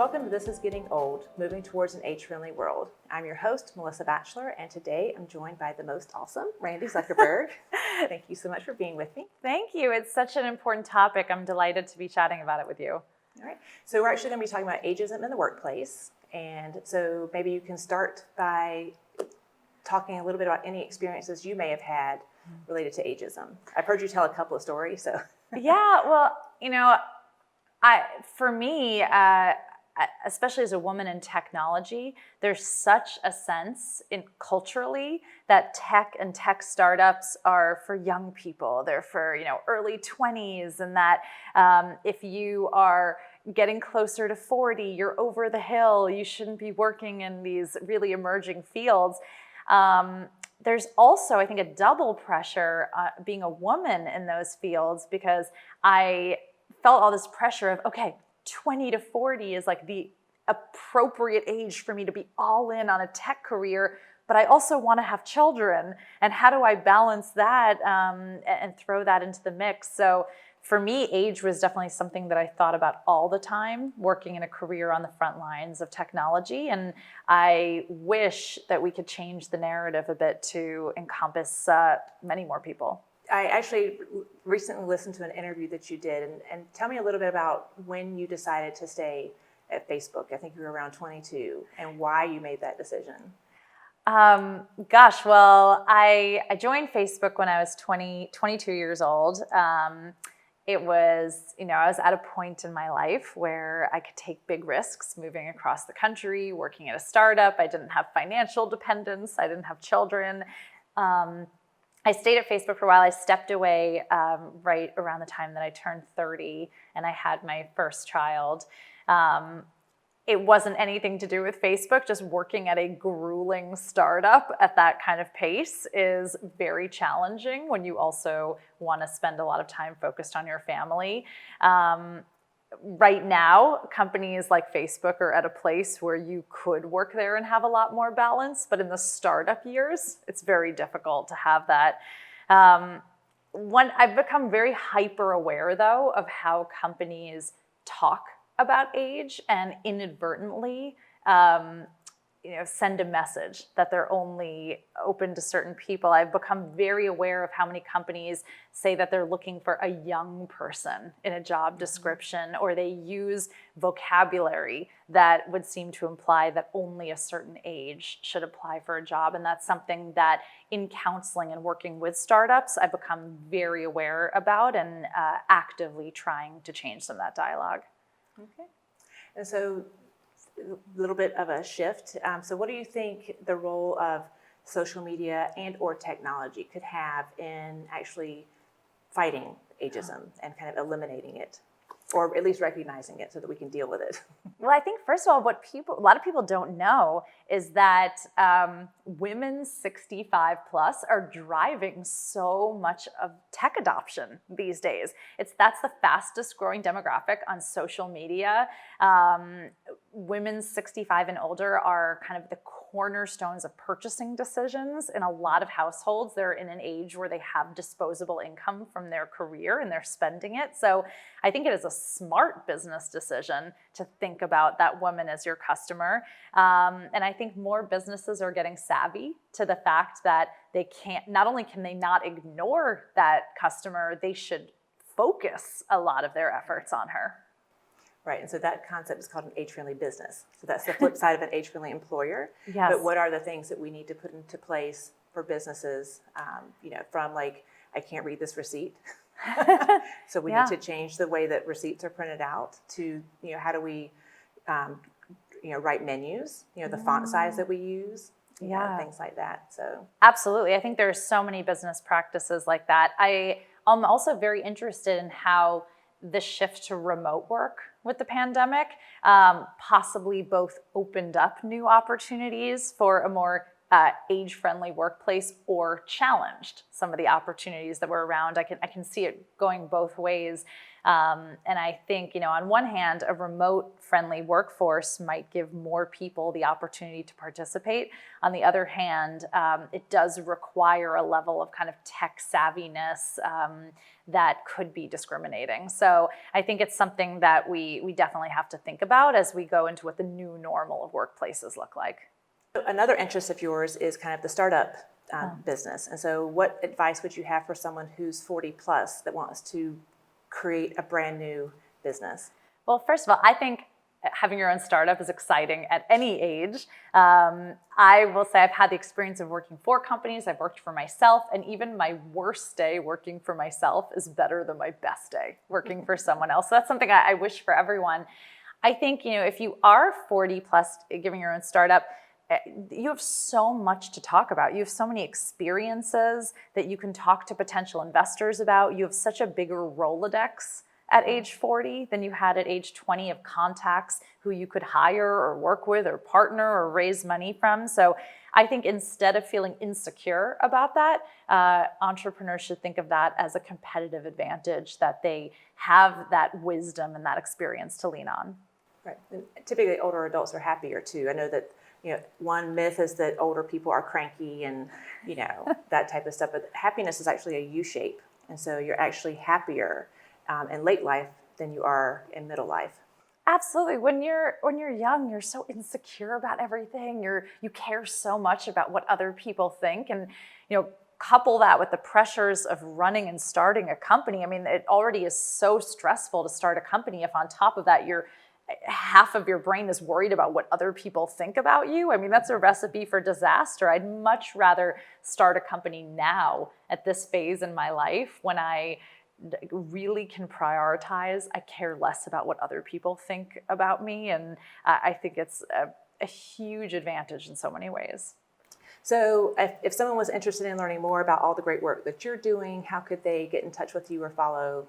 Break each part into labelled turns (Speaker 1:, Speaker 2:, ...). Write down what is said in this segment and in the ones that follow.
Speaker 1: Welcome to This Is Getting Old, moving towards an age-friendly world. I'm your host, Melissa Batchelor, and today I'm joined by the most awesome, Randi Zuckerberg. Thank you so much for being with me.
Speaker 2: Thank you. It's such an important topic. I'm delighted to be chatting about it with you.
Speaker 1: All right. So we're actually going to be talking about ageism in the workplace. And so maybe you can start by talking a little bit about any experiences you may have had related to ageism. I've heard you tell a couple of stories, so.
Speaker 2: Yeah, well, for me, especially as a woman in technology, there's such a sense culturally that tech and tech startups are for young people. They're for, early 20s, and that if you are getting closer to 40, you're over the hill. You shouldn't be working in these really emerging fields. There's also, I think, a double pressure being a woman in those fields, because I felt all this pressure of, okay, 20 to 40 is like the appropriate age for me to be all in on a tech career, but I also want to have children. And how do I balance that and throw that into the mix? So for me, age was definitely something that I thought about all the time, working in a career on the front lines of technology. And I wish that we could change the narrative a bit to encompass many more people.
Speaker 1: I actually recently listened to an interview that you did, and tell me a little bit about when you decided to stay at Facebook. I think you were around 22, and why you made that decision.
Speaker 2: Well, I joined Facebook when I was 22 years old. It was, I was at a point in my life where I could take big risks moving across the country, working at a startup. I didn't have financial dependence. I didn't have children. I stayed at Facebook for a while. I stepped away right around the time that I turned 30 and I had my first child. It wasn't anything to do with Facebook. Just working at a grueling startup at that kind of pace is very challenging when you also want to spend a lot of time focused on your family. Right now, companies like Facebook are at a place where you could work there and have a lot more balance, but in the startup years, it's very difficult to have that. I've become very hyper aware, though, of how companies talk about age and inadvertently send a message that they're only open to certain people. I've become very aware of how many companies say that they're looking for a young person in a job description, or they use vocabulary that would seem to imply that only a certain age should apply for a job. And that's something that in counseling and working with startups, I've become very aware about and actively trying to change some of that dialogue.
Speaker 1: Okay. And so a little bit of a shift. So what do you think the role of social media and or technology could have in actually fighting ageism and kind of eliminating it, or at least recognizing it so that we can deal with it?
Speaker 2: Well, I think, first of all, a lot of people don't know is that women 65 plus are driving so much of tech adoption these days. That's the fastest growing demographic on social media. Women 65 and older are kind of the cornerstones of purchasing decisions in a lot of households. They're in an age where they have disposable income from their career and they're spending it. So I think it is a smart business decision to think about that woman as your customer. And I think more businesses are getting savvy to the fact that not only can they not ignore that customer, they should focus a lot of their efforts on her.
Speaker 1: Right, and so that concept is called an age-friendly business. So that's the flip side of an age-friendly employer.
Speaker 2: Yes.
Speaker 1: But what are the things that we need to put into place for businesses, from like, I can't read this receipt. So we need to change the way that receipts are printed out to, how do we, write menus, the font size that we use, things like that. So
Speaker 2: absolutely. I think there's so many business practices like that. I am also very interested in how the shift to remote work with the pandemic possibly both opened up new opportunities for a more age-friendly workplace or challenged some of the opportunities that were around. I can see it going both ways. And I think, on one hand, a remote-friendly workforce might give more people the opportunity to participate. On the other hand, it does require a level of kind of tech savviness that could be discriminating. So I think it's something that we definitely have to think about as we go into what the new normal of workplaces look like.
Speaker 1: Another interest of yours is kind of the startup business. And so what advice would you have for someone who's 40 plus that wants to create a brand new business?
Speaker 2: Well, first of all, I think having your own startup is exciting at any age. I will say I've had the experience of working for companies, I've worked for myself, and even my worst day working for myself is better than my best day working for someone else. So that's something I wish for everyone. I think, if you are 40 plus giving your own startup, you have so much to talk about. You have so many experiences that you can talk to potential investors about. You have such a bigger Rolodex at age 40 than you had at age 20 of contacts who you could hire or work with or partner or raise money from. So I think instead of feeling insecure about that, entrepreneurs should think of that as a competitive advantage, that they have that wisdom and that experience to lean on.
Speaker 1: Right. And typically older adults are happier too. I know that one myth is that older people are cranky and, that type of stuff. But happiness is actually a U-shape. And so you're actually happier in late life than you are in middle life.
Speaker 2: Absolutely. When you're young, you're so insecure about everything. You care so much about what other people think. And, couple that with the pressures of running and starting a company. I mean, it already is so stressful to start a company. If on top of that, half of your brain is worried about what other people think about you. I mean, that's a recipe for disaster. I'd much rather start a company now at this phase in my life when I really can prioritize. I care less about what other people think about me. And I think it's a huge advantage in so many ways.
Speaker 1: So if someone was interested in learning more about all the great work that you're doing, how could they get in touch with you or follow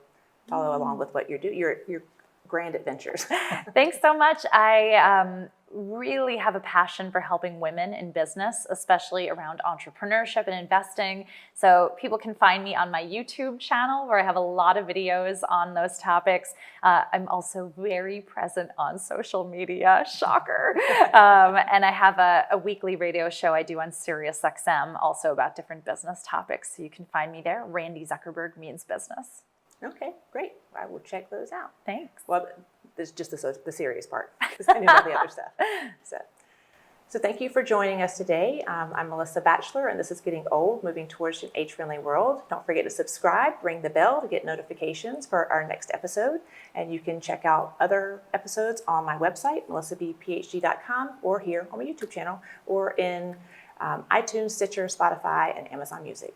Speaker 1: along with what you're doing, your grand adventures?
Speaker 2: Thanks so much. I really have a passion for helping women in business, especially around entrepreneurship and investing. So people can find me on my YouTube channel where I have a lot of videos on those topics. I'm also very present on social media, shocker. And I have a weekly radio show I do on SiriusXM also about different business topics. So you can find me there. Randi Zuckerberg Means Business.
Speaker 1: Okay, great. I will check those out.
Speaker 2: Thanks.
Speaker 1: Well, there's just the serious part because I knew about the other stuff. So thank you for joining us today. I'm Melissa Batchelor, and this is Getting Old, Moving Towards an Age-Friendly World. Don't forget to subscribe, ring the bell to get notifications for our next episode. And you can check out other episodes on my website, melissabphd.com, or here on my YouTube channel, or in iTunes, Stitcher, Spotify, and Amazon Music.